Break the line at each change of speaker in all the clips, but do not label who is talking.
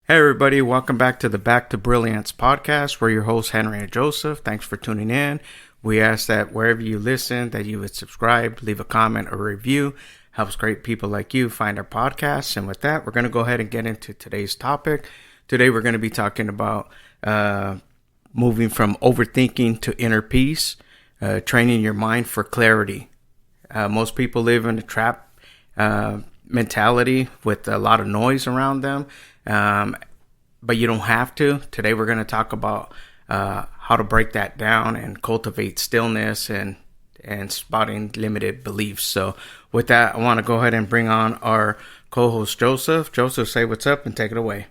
Hey everybody, welcome back to the Back to Brilliance podcast. We're your hosts, Henry and Joseph. Thanks for tuning in. We ask that wherever you listen, that you would subscribe, leave a comment or review. Helps great people like you find our podcasts. And with that, we're going to go ahead and get into today's topic. Today, we're going to be talking about moving from overthinking to inner peace, training your mind for clarity. Most people live in a trap mentality with a lot of noise around them. But you don't have to. Today we're going to talk about how to break that down and cultivate stillness and spotting limited beliefs. So with that, I want to go ahead and bring on our co-host Joseph. Joseph, say what's up and take it away.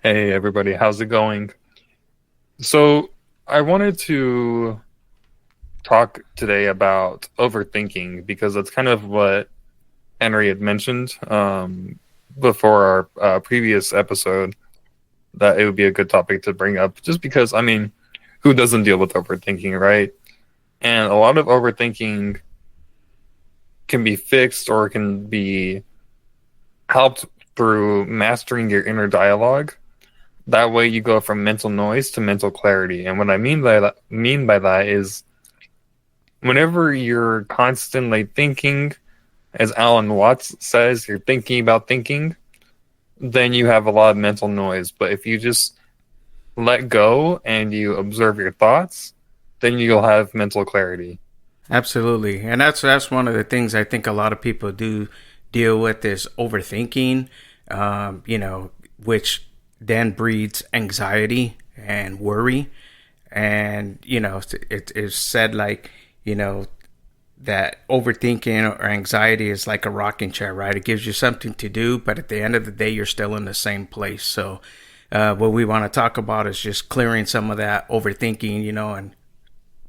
Hey everybody, how's it going? So I wanted to talk today about overthinking because that's kind of what Henry had mentioned before our previous episode, that it would be a good topic to bring up just because, who doesn't deal with overthinking, right? And a lot of overthinking can be fixed or can be helped through mastering your inner dialogue. That way you go from mental noise to mental clarity. And what I mean by that is whenever you're constantly thinking, as Alan Watts says, you're thinking about thinking, then you have a lot of mental noise. But if you just let go and you observe your thoughts, then you'll have mental clarity.
Absolutely. And that's one of the things I think a lot of people do deal with is overthinking, which then breeds anxiety and worry. And, it is said that overthinking or anxiety is like a rocking chair, right? It gives you something to do, but at the end of the day, you're still in the same place. So what we want to talk about is just clearing some of that overthinking, and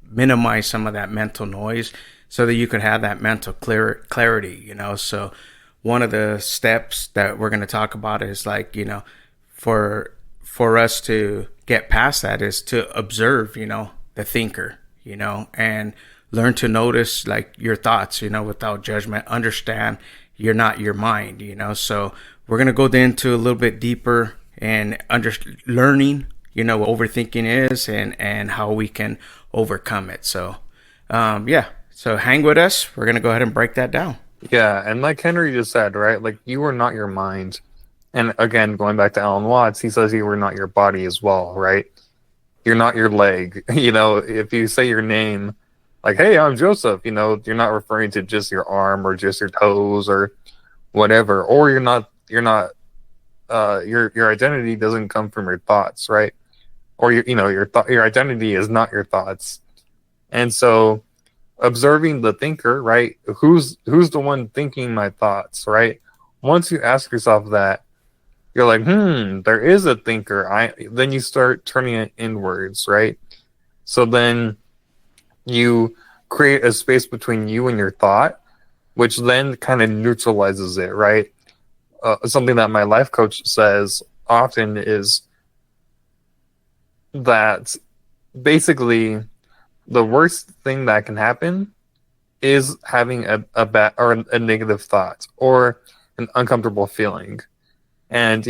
minimize some of that mental noise so that you can have that mental clarity, So one of the steps that we're going to talk about is for us to get past that is to observe, the thinker, and learn to notice your thoughts, without judgment. Understand you're not your mind, So we're going to go into a little bit deeper and learning, what overthinking is and how we can overcome it. So, so hang with us. We're going to go ahead and break that down.
Yeah, and like Henry just said, right? You are not your mind. And again, going back to Alan Watts, he says you are not your body as well, right? You're not your leg. If you say your name, hey, I'm Joseph, you're not referring to just your arm or just your toes or whatever. Or your identity doesn't come from your thoughts, right? Or your identity is not your thoughts. And so observing the thinker, right? Who's the one thinking my thoughts, right? Once you ask yourself that, you're like, there is a thinker. Then you start turning it inwards, right? So then you create a space between you and your thought, which then kind of neutralizes it, right? Something that my life coach says often is that basically the worst thing that can happen is having a bad or a negative thought or an uncomfortable feeling. And,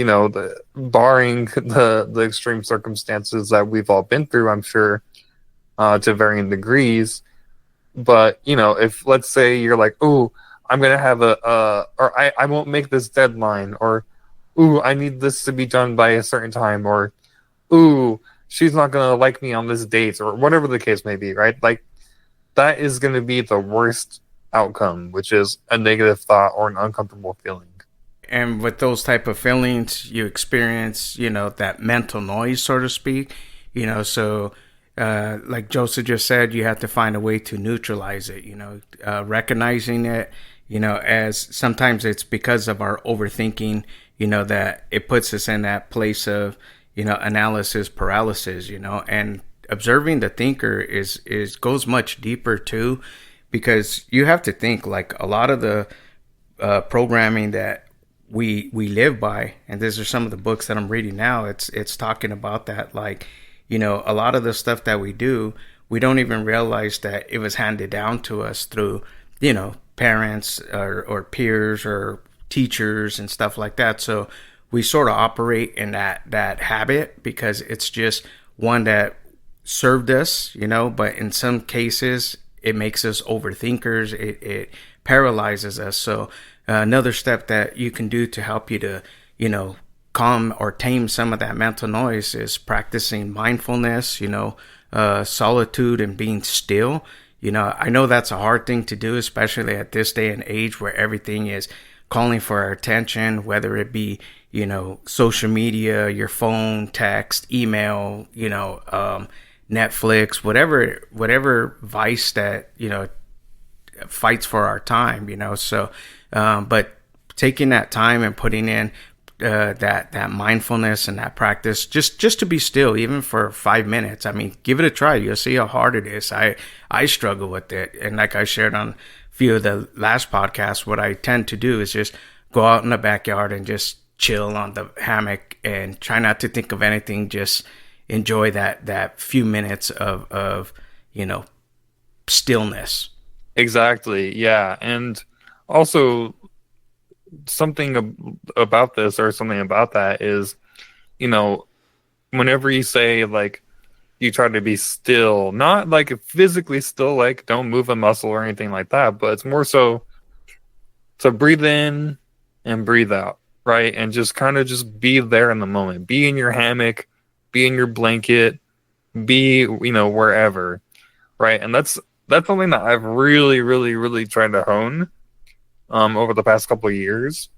barring the extreme circumstances that we've all been through, I'm sure, to varying degrees. But, if let's say you're like, ooh, I'm going to have or I won't make this deadline, or, ooh, I need this to be done by a certain time, or, ooh, she's not going to like me on this date, or whatever the case may be, right? That is going to be the worst outcome, which is a negative thought or an uncomfortable feeling.
And with those type of feelings, you experience, that mental noise, so to speak, so like Joseph just said, you have to find a way to neutralize it, recognizing it, as sometimes it's because of our overthinking, that it puts us in that place of, analysis paralysis, and observing the thinker is goes much deeper too, because you have to think a lot of the programming that we live by, and these are some of the books that I'm reading now. It's talking about that, a lot of the stuff that we do, we don't even realize that it was handed down to us through, parents or peers or teachers and stuff like that. So we sort of operate in that habit because it's just one that served us, but in some cases it makes us overthinkers. It paralyzes us. So another step that you can do to help you to, calm or tame some of that mental noise is practicing mindfulness, solitude and being still. I know that's a hard thing to do, especially at this day and age where everything is calling for our attention, whether it be, social media, your phone, text, email, Netflix, whatever vice that, fights for our time, So, but taking that time and putting in that mindfulness and that practice, just to be still, even for 5 minutes. I mean, give it a try. You'll see how hard it is. I struggle with it, and like I shared on a few of the last podcasts, what I tend to do is just go out in the backyard and just chill on the hammock and try not to think of anything. Just enjoy that few minutes of stillness.
Exactly. Yeah. And also about this or something about that is, you know, whenever you say like you try to be still, not like physically still, like don't move a muscle or anything like that, but it's more so to breathe in and breathe out, right? And just kind of just be there in the moment. Be in your hammock, be in your blanket, be, wherever, right? And that's something that I've really, really, really tried to hone over the past couple of years.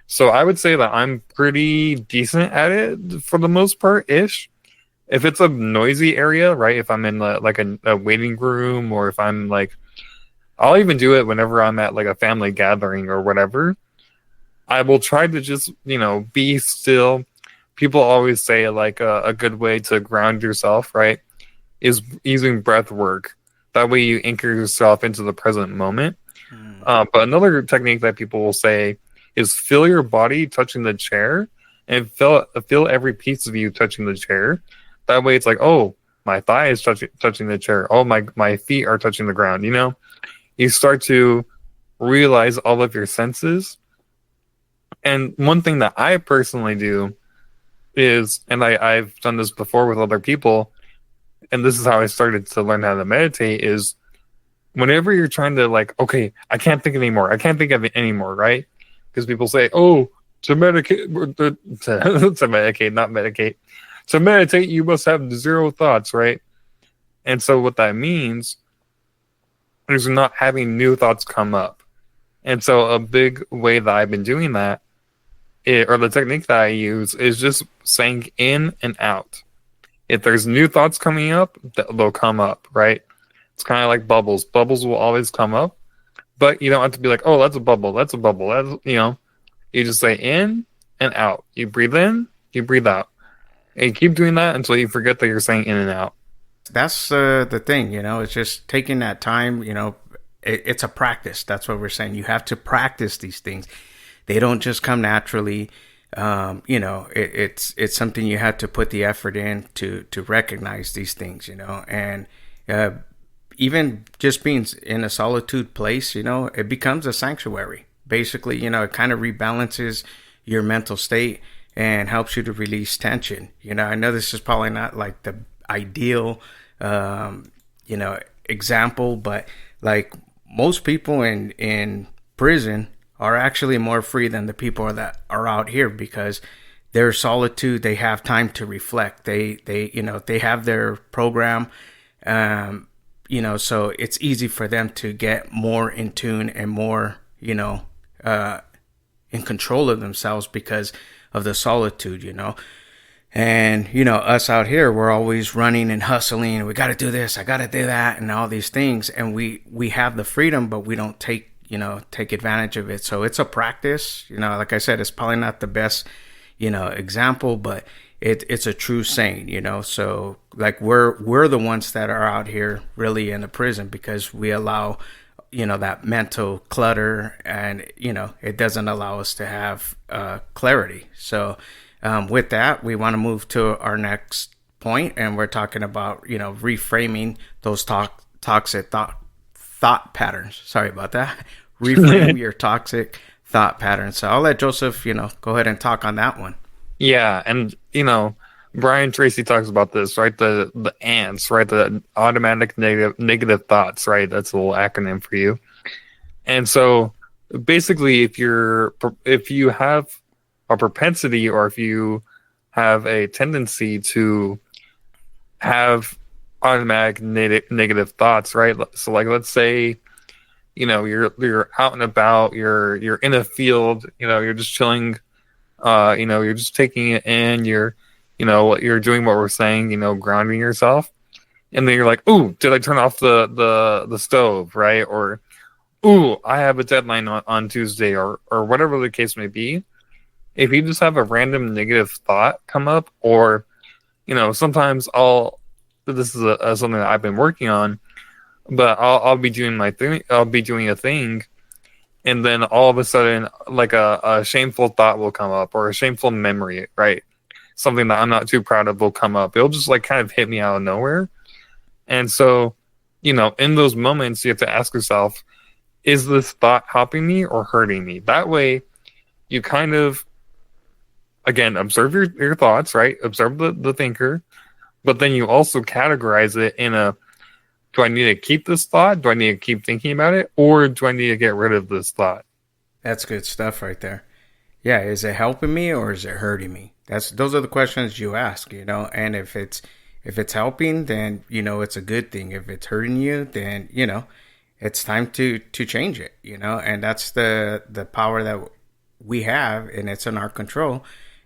So I would say that I'm pretty decent at it for the most part ish. If it's a noisy area, right? If I'm in like a waiting room, or if I'm like, I'll even do it whenever I'm at like a family gathering or whatever. I will try to just, be still. People always say like a good way to ground yourself, right, is using breath work. That way you anchor yourself into the present moment. But another technique that people will say is feel your body touching the chair and feel every piece of you touching the chair. That way it's like, oh, my thigh is touching the chair. Oh, my feet are touching the ground. You start to realize all of your senses. And one thing that I personally do is, and I've done this before with other people, and this is how I started to learn how to meditate, is whenever you're trying to like, okay, I can't think anymore. I can't think of it anymore, right? Because people say, oh, to medicate, to medicate, not medicate. To meditate, you must have zero thoughts, right? And so what that means is not having new thoughts come up. And so a big way that I've been doing that, or the technique that I use, is just saying in and out. If there's new thoughts coming up, they'll come up, right? It's kind of like bubbles. Bubbles will always come up, but you don't have to be like, oh, that's a bubble. That's a bubble. That's, you just say in and out. You breathe in, you breathe out. And you keep doing that until you forget that you're saying in and out.
That's the thing, it's just taking that time, it's a practice. That's what we're saying. You have to practice these things. They don't just come naturally. It's something you have to put the effort in to recognize these things, and even just being in a solitude place, it becomes a sanctuary. Basically, it kind of rebalances your mental state and helps you to release tension. I know this is probably not like the ideal, example, but like most people in prison are actually more free than the people that are out here because their solitude, they have time to reflect. They have their program, so it's easy for them to get more in tune and more, in control of themselves because of the solitude, And, us out here, we're always running and hustling. We got to do this, I got to do that, and all these things. And we have the freedom, but we don't take advantage of it. So it's a practice, like I said, it's probably not the best, example, but it's a true saying, so like we're the ones that are out here really in the prison because we allow, that mental clutter and, it doesn't allow us to have clarity. So with that, we want to move to our next point, and we're talking about, reframing those toxic thought patterns. Sorry about that. Reframe your toxic thought patterns. So I'll let Joseph, go ahead and talk on that one.
Yeah, and Brian Tracy talks about this, right? The ants, right? The automatic negative thoughts, right? That's a little acronym for you. And so basically if you have a propensity or if you have a tendency to have automatic negative thoughts, right? So like let's say, you're out and about, you're in a field, you're just chilling, you're just taking it in, you're doing what we're saying, grounding yourself. And then you're like, "Ooh, did I turn off the stove?" Right? Or, "Ooh, I have a deadline on Tuesday," or whatever the case may be. If you just have a random negative thought come up, or sometimes this is something that I've been working on, but I'll be doing my thing, I'll be doing a thing, and then all of a sudden, like a shameful thought will come up, or a shameful memory, right? Something that I'm not too proud of will come up. It'll just like kind of hit me out of nowhere. And so, in those moments, you have to ask yourself, is this thought helping me or hurting me? That way, you kind of, again, observe your thoughts, right? Observe the thinker, but then you also categorize it in a, do I need to keep this thought? Do I need to keep thinking about it? Or do I need to get rid of this thought?
That's good stuff right there. Yeah, is it helping me or is it hurting me? Those are the questions you ask, and if it's helping, then it's a good thing. If it's hurting you, then it's time to change it, and that's the power that we have, and it's in our control.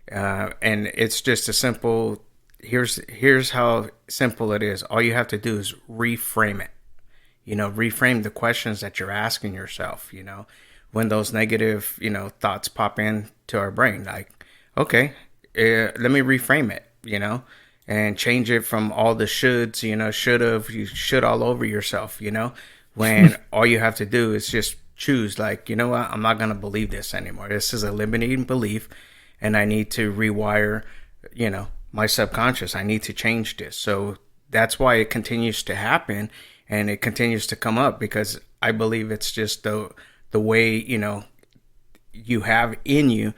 And it's just a simple. Here's how simple it is. All you have to do is reframe it. Reframe the questions that you're asking yourself. When those negative thoughts pop into our brain, like, okay, let me reframe it. And change it from all the shoulds, should have, you should all over yourself, when all you have to do is just choose, like, you know what, I'm not going to believe this anymore. This is a limiting belief, and I need to rewire, my subconscious. I need to change this. So that's why it continues to happen and it continues to come up, because I believe it's just the way, you have in you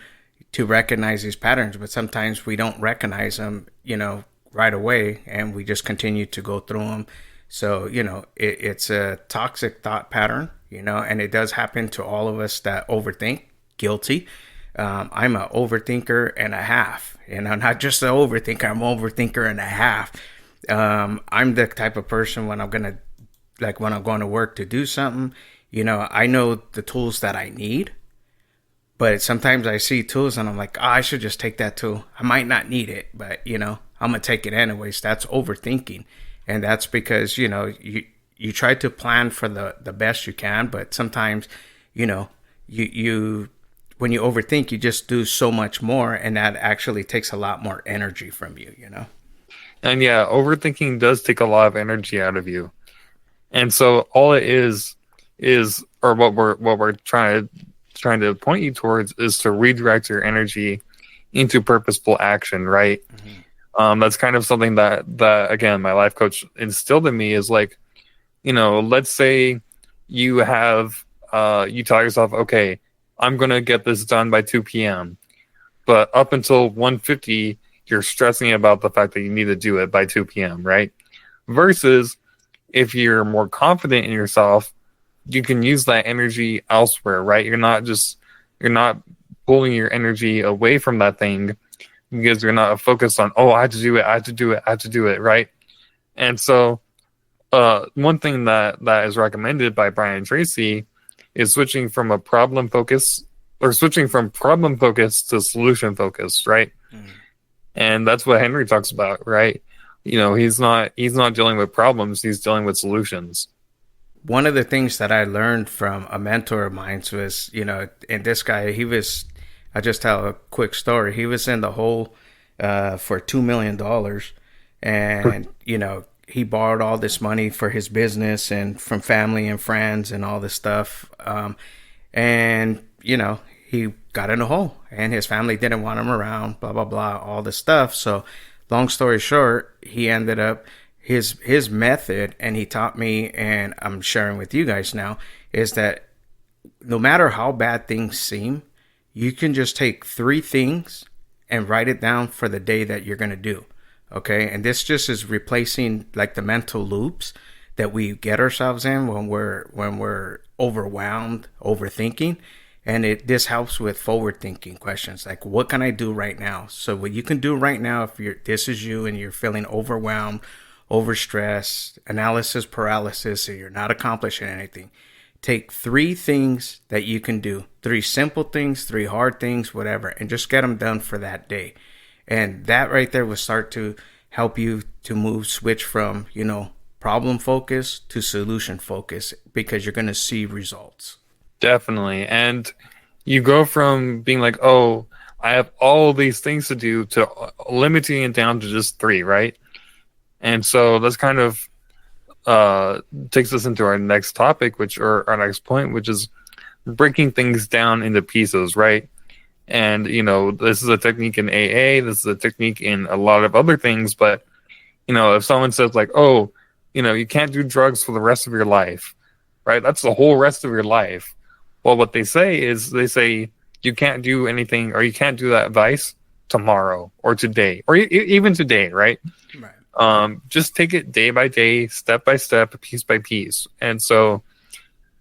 to recognize these patterns, but sometimes we don't recognize them, right away, and we just continue to go through them. So, it's a toxic thought pattern, and it does happen to all of us that overthink. Guilty. I'm an overthinker and a half, not just an overthinker, I'm an overthinker and a half. I'm the type of person when I'm going to work to do something, I know the tools that I need, but sometimes I see tools and I'm like, oh, I should just take that tool. I might not need it, but I'm gonna take it anyways. That's overthinking, and that's because you try to plan for the best you can, but sometimes you when you overthink, you just do so much more, and that actually takes a lot more energy from you.
And yeah, overthinking does take a lot of energy out of you. And so all it is, or what we're trying to point you towards, is to redirect your energy into purposeful action, right?
Mm-hmm.
That's kind of something that again my life coach instilled in me, is like, let's say you have you tell yourself, okay, I'm gonna get this done by 2 p.m. But up until 1:50, you're stressing about the fact that you need to do it by 2 p.m., right? Versus if you're more confident in yourself, you can use that energy elsewhere, right? You're not pulling your energy away from that thing because you're not focused on, oh, I have to do it, I have to do it, I have to do it, right? And so, one thing that is recommended by Brian Tracy is switching from problem focus to solution focus, right?
Mm.
And that's what Henry talks about, right? He's not dealing with problems, he's dealing with solutions.
One of the things that I learned from a mentor of mine was, and this guy, I'll just tell a quick story. He was in the hole for $2 million, and, he borrowed all this money for his business and from family and friends and all this stuff. And, he got in a hole and his family didn't want him around, blah, blah, blah, all this stuff. So long story short, he ended up, his method, and he taught me, and I'm sharing with you guys now, is that no matter how bad things seem, you can just take three things and write it down for the day that you're going to do. Okay. And this just is replacing like the mental loops that we get ourselves in when we're overwhelmed, overthinking. And this helps with forward thinking questions like, what can I do right now? So what you can do right now, if this is you and you're feeling overwhelmed, overstressed, analysis paralysis, or you're not accomplishing anything, take three things that you can do, three simple things, three hard things, whatever, and just get them done for that day. And that right there will start to help you to switch from, problem focus to solution focus, because you're going to see results.
Definitely. And you go from being like, oh, I have all these things to do to limiting it down to just three, right? And so that's kind of takes us into our next topic, or our next point, which is breaking things down into pieces, right? And, this is a technique in AA, this is a technique in a lot of other things, but, if someone says like, oh, you can't do drugs for the rest of your life, right? That's the whole rest of your life. Well, what they say you can't do anything, or you can't do that vice tomorrow or today, or even today, right?
Right.
Just take it day by day, step by step, piece by piece. And so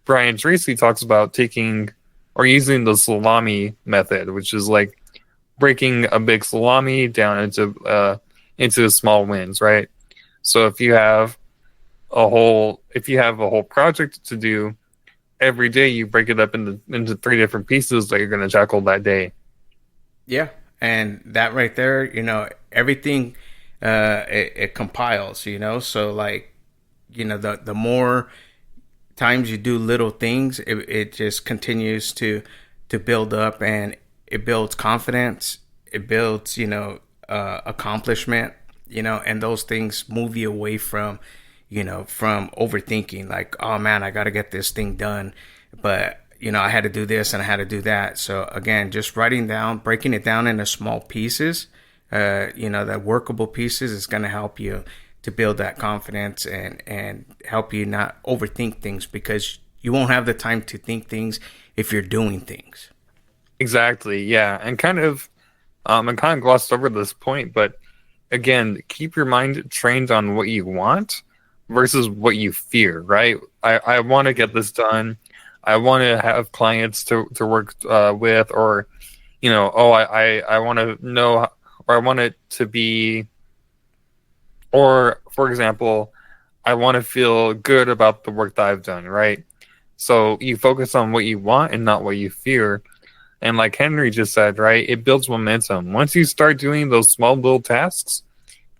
Brian Tracy talks about taking or using the salami method, which is like breaking a big salami down into small wins, right? So if you have a whole project to do, every day you break it up into three different pieces that you're going to tackle that day.
Yeah. And that right there, everything, it compiles, so like, the more times you do little things, it just continues to build up, and it builds confidence, it builds, accomplishment, and those things move you away from, from overthinking, like, oh man, I got to get this thing done, but I had to do this and I had to do that. So again, just breaking it down into small pieces, the workable pieces, is going to help you to build that confidence, and help you not overthink things, because you won't have the time to think things if you're doing things.
Exactly. Yeah. And I kind of glossed over this point, but again, keep your mind trained on what you want versus what you fear, right? I want to get this done. I want to have clients to work with, or, I want to know, or I want it to be, or for example, I want to feel good about the work that I've done, right? So you focus on what you want and not what you fear. And like Henry just said, right, it builds momentum. Once you start doing those small little tasks,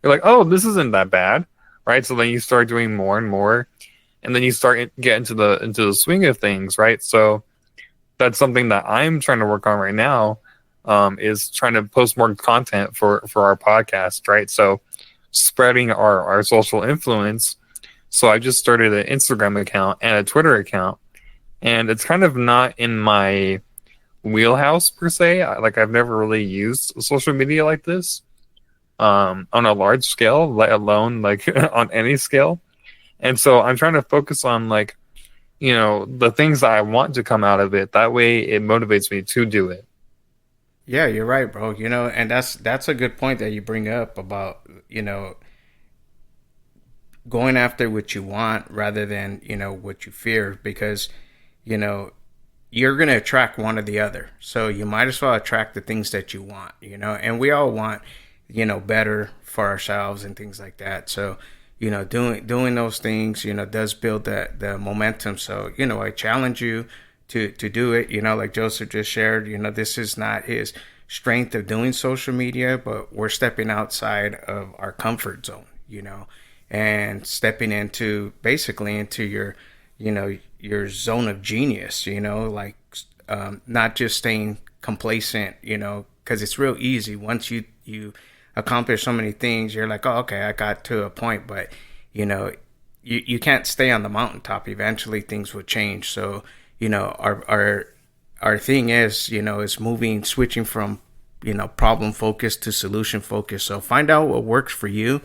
you're like, oh, this isn't that bad, right? So then you start doing more and more, and then you start get into the swing of things, right? So that's something that I'm trying to work on right now, is trying to post more content for our podcast, right? So spreading our social influence. So I just started an Instagram account and a Twitter account, and it's kind of not in my wheelhouse per se. I've never really used social media like this, on a large scale, let alone like on any scale. And so I'm trying to focus on like, the things that I want to come out of it. That way it motivates me to do it.
Yeah, you're right, bro. And that's a good point that you bring up about, going after what you want rather than, what you fear, because, you know, you're going to attract one or the other. So you might as well attract the things that you want, and we all want, better for ourselves and things like that. So, doing those things, does build the momentum. So, I challenge you to do it, like Joseph just shared, this is not his strength of doing social media, but we're stepping outside of our comfort zone, and stepping basically into your zone of genius, like, not just staying complacent, because it's real easy once you accomplish so many things. You're like, oh, okay, I got to a point, but you can't stay on the mountaintop. Eventually things will change. So, our thing is switching from, problem focused to solution focused. So find out what works for you,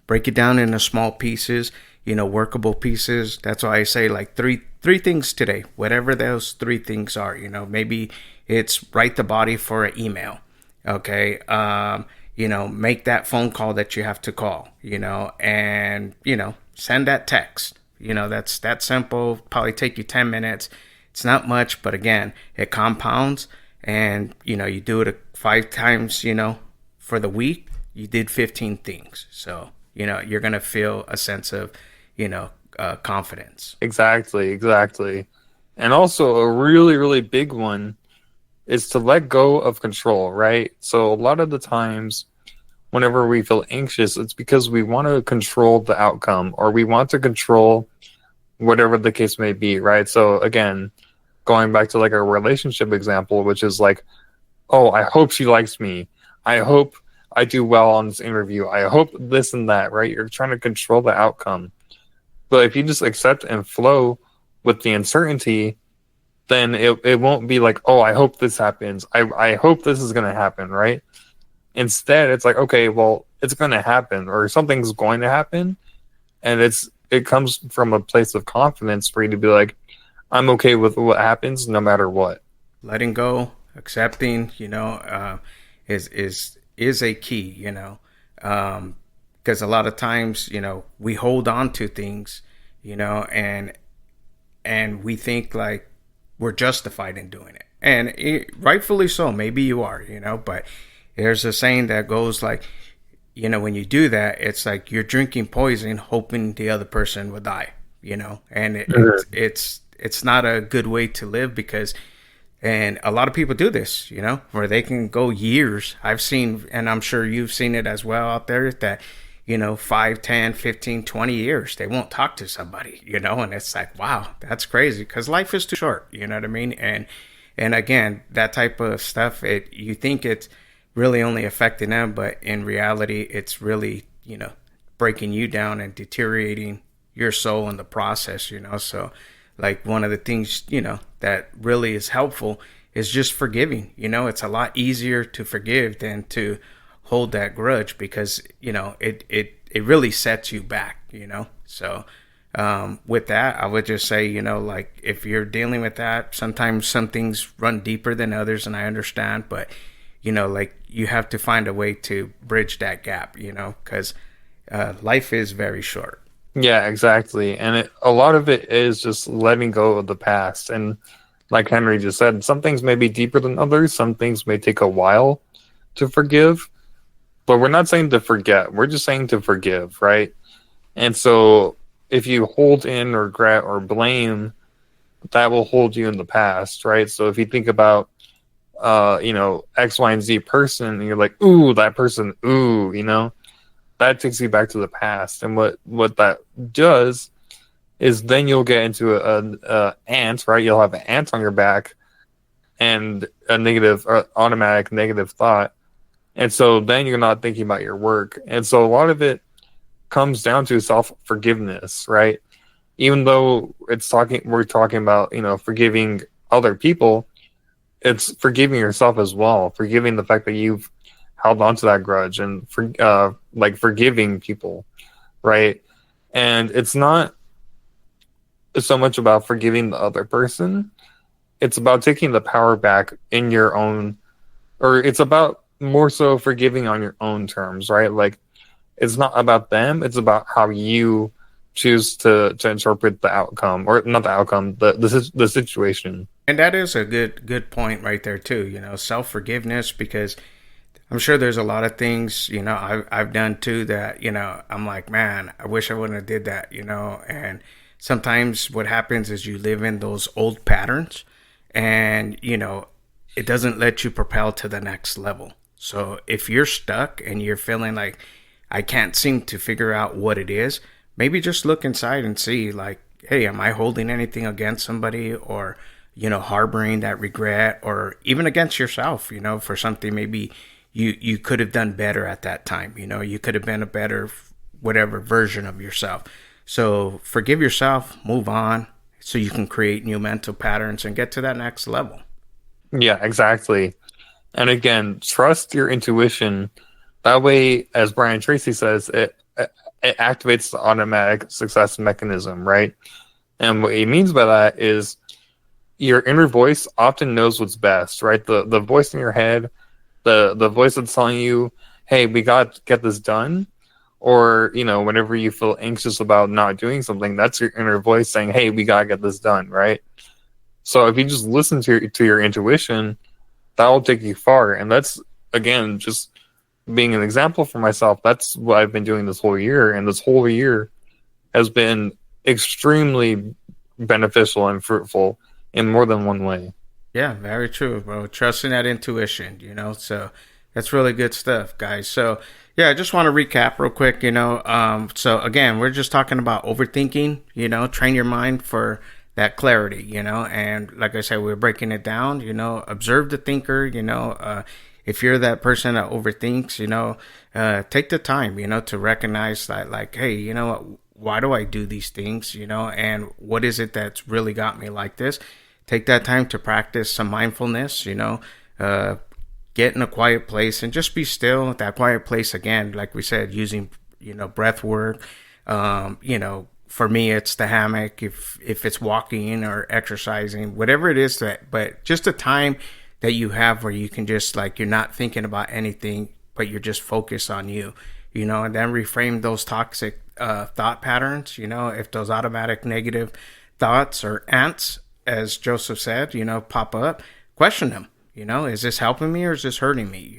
break it down into small pieces, workable pieces. That's why I say like three things today, whatever those three things are. Maybe it's write the body for an email. Okay. Make that phone call that you have to call, and, send that text. That's that simple. Probably take you 10 minutes. It's not much, but again, it compounds, and, you do it 5 times, for the week, you did 15 things. So, you're going to feel a sense of, confidence.
Exactly, exactly. And also a really, really big one is to let go of control, right? So a lot of the times whenever we feel anxious, it's because we want to control the outcome or we want to control whatever the case may be, right? So again, going back to like a relationship example, which is like, oh, I hope she likes me. I hope I do well on this interview. I hope this and that, right? You're trying to control the outcome. But if you just accept and flow with the uncertainty, then it won't be like, oh, I hope this happens. I hope this is going to happen, right? Instead, it's like, okay, well, it's going to happen or something's going to happen. And it comes from a place of confidence for you to be like, I'm okay with what happens no matter what.
Letting go, accepting, is a key, because a lot of times, we hold on to things, and we think like we're justified in doing it, and rightfully so. Maybe you are, but there's a saying that goes like, when you do that, it's like you're drinking poison, hoping the other person will die, and it's not a good way to live because. And a lot of people do this, where they can go years. I've seen, and I'm sure you've seen it as well out there, that, 5, 10, 15, 20 years, they won't talk to somebody, and it's like, wow, that's crazy because life is too short, you know what I mean? And again, that type of stuff, you think it's really only affecting them, but in reality, it's really, breaking you down and deteriorating your soul in the process, so like one of the things, that really is helpful is just forgiving. It's a lot easier to forgive than to hold that grudge because, it really sets you back, So with that, I would just say, like if you're dealing with that, sometimes some things run deeper than others, and I understand, but, like you have to find a way to bridge that gap, because life is very short.
Yeah, exactly. And a lot of it is just letting go of the past. And like Henry just said, some things may be deeper than others. Some things may take a while to forgive. But we're not saying to forget. We're just saying to forgive, right? And so if you hold in regret or blame, that will hold you in the past, right? So if you think about, X, Y, and Z person, and you're like, ooh, that person, ooh, that takes you back to the past. And what that does is then you'll get into a ant, right? You'll have an ant on your back and a negative or automatic negative thought. And so then you're not thinking about your work. And so a lot of it comes down to self-forgiveness, right? Even though we're talking about, forgiving other people, it's forgiving yourself as well, forgiving the fact that you've held on to that grudge and forgiving people, right? And it's not so much about forgiving the other person. It's about taking the power back in your own, or it's about more so forgiving on your own terms, right? Like it's not about them, it's about how you choose to interpret the outcome, or not the outcome, the situation.
And that is a good point right there too, self forgiveness, because I'm sure there's a lot of things, I've done too that, I'm like, man, I wish I wouldn't have did that, and sometimes what happens is you live in those old patterns and, it doesn't let you propel to the next level. So if you're stuck and you're feeling like I can't seem to figure out what it is, maybe just look inside and see like, hey, am I holding anything against somebody or, harboring that regret or even against yourself, for something maybe you could have done better at that time. You could have been a better whatever version of yourself. So forgive yourself, move on so you can create new mental patterns and get to that next level.
Yeah, exactly. And again, trust your intuition. That way, as Brian Tracy says, it activates the automatic success mechanism, right? And what he means by that is your inner voice often knows what's best, right? The voice in your head the voice that's telling you, hey, we got to get this done, or whenever you feel anxious about not doing something, that's your inner voice saying, hey, we got to get this done, right? So if you just listen to your intuition, that will take you far. And that's, again, just being an example for myself. That's what I've been doing this whole year, and this whole year has been extremely beneficial and fruitful in more than one way.
Yeah, very true, bro. Trusting that intuition, so that's really good stuff, guys. So, yeah, I just want to recap real quick, So, again, we're just talking about overthinking, train your mind for that clarity, and like I said, we're breaking it down, observe the thinker, if you're that person that overthinks, take the time, to recognize that, like, hey, you know what? Why do I do these things, and what is it that's really got me like this? Take that time to practice some mindfulness, uh, get in a quiet place and just be still. That quiet place, again, like we said, using, breath work. For me, it's the hammock. If it's walking or exercising, whatever it is but just a time that you have where you can just, like, you're not thinking about anything, but you're just focused on you, and then reframe those toxic thought patterns, if those automatic negative thoughts or ants, as Joseph said, pop up, question them, is this helping me or is this hurting me,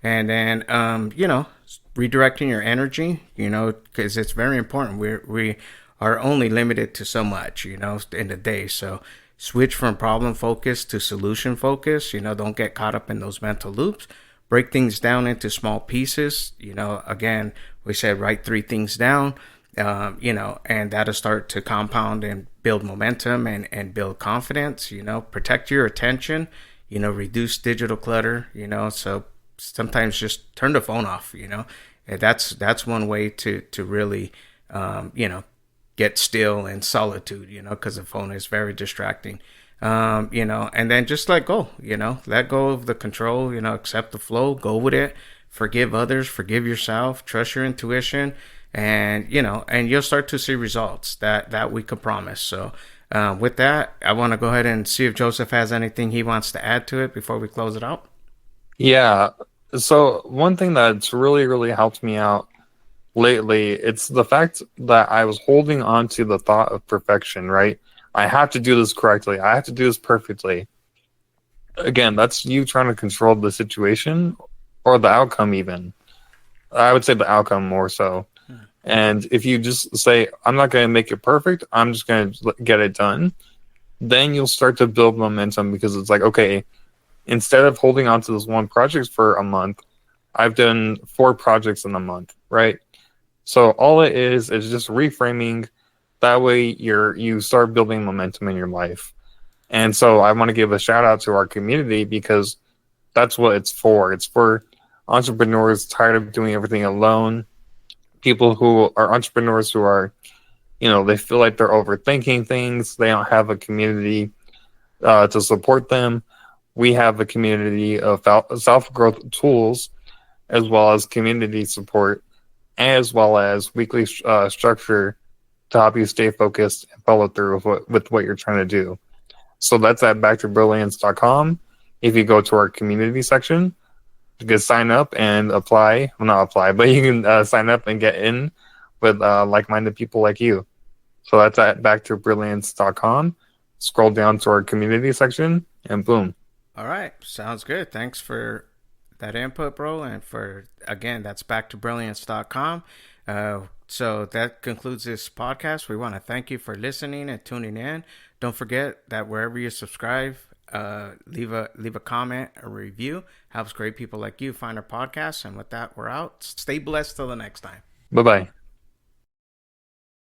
and then, redirecting your energy, because it's very important. We are only limited to so much, in the day. So switch from problem focus to solution focus, don't get caught up in those mental loops. Break things down into small pieces, again, we said write 3 things down, and that'll start to compound and build momentum and build confidence, protect your attention, reduce digital clutter, so sometimes just turn the phone off, and that's one way to really, get still in solitude, because the phone is very distracting. And then just let go of the control, accept the flow, go with it, forgive others, forgive yourself, trust your intuition, and you'll start to see results that we could promise. So with that, I want to go ahead and see if Joseph has anything he wants to add to it before we close it out.
Yeah. So one thing that's really, really helped me out lately, it's the fact that I was holding on to the thought of perfection, right? I have to do this correctly. I have to do this perfectly. Again, that's you trying to control the situation or the outcome, even. I would say the outcome more so. And if you just say, I'm not going to make it perfect, I'm just going to get it done, then you'll start to build momentum, because it's like, okay, instead of holding on to this one project for a month, I've done 4 projects in a month, right? So all it is just reframing. That way you start building momentum in your life. And so I want to give a shout out to our community, because that's what it's for. It's for entrepreneurs tired of doing everything alone, people who are entrepreneurs who are, they feel like they're overthinking things. They don't have a community to support them. We have a community of self-growth tools, as well as community support, as well as weekly structure to help you stay focused and follow through with what you're trying to do. So that's at backtobrilliance.com. If you go to our community section, you can sign up and apply. Well, not apply, but you can sign up and get in with like-minded people like you. So that's at backtobrilliance.com. Scroll down to our community section, and boom.
All right, sounds good. Thanks for that input, bro. And again, that's backtobrilliance.com. So that concludes this podcast. We want to thank you for listening and tuning in. Don't forget that wherever you subscribe, leave a comment, a review. Helps great people like you find our podcast. And with that, we're out. Stay blessed till the next time.
Bye-bye.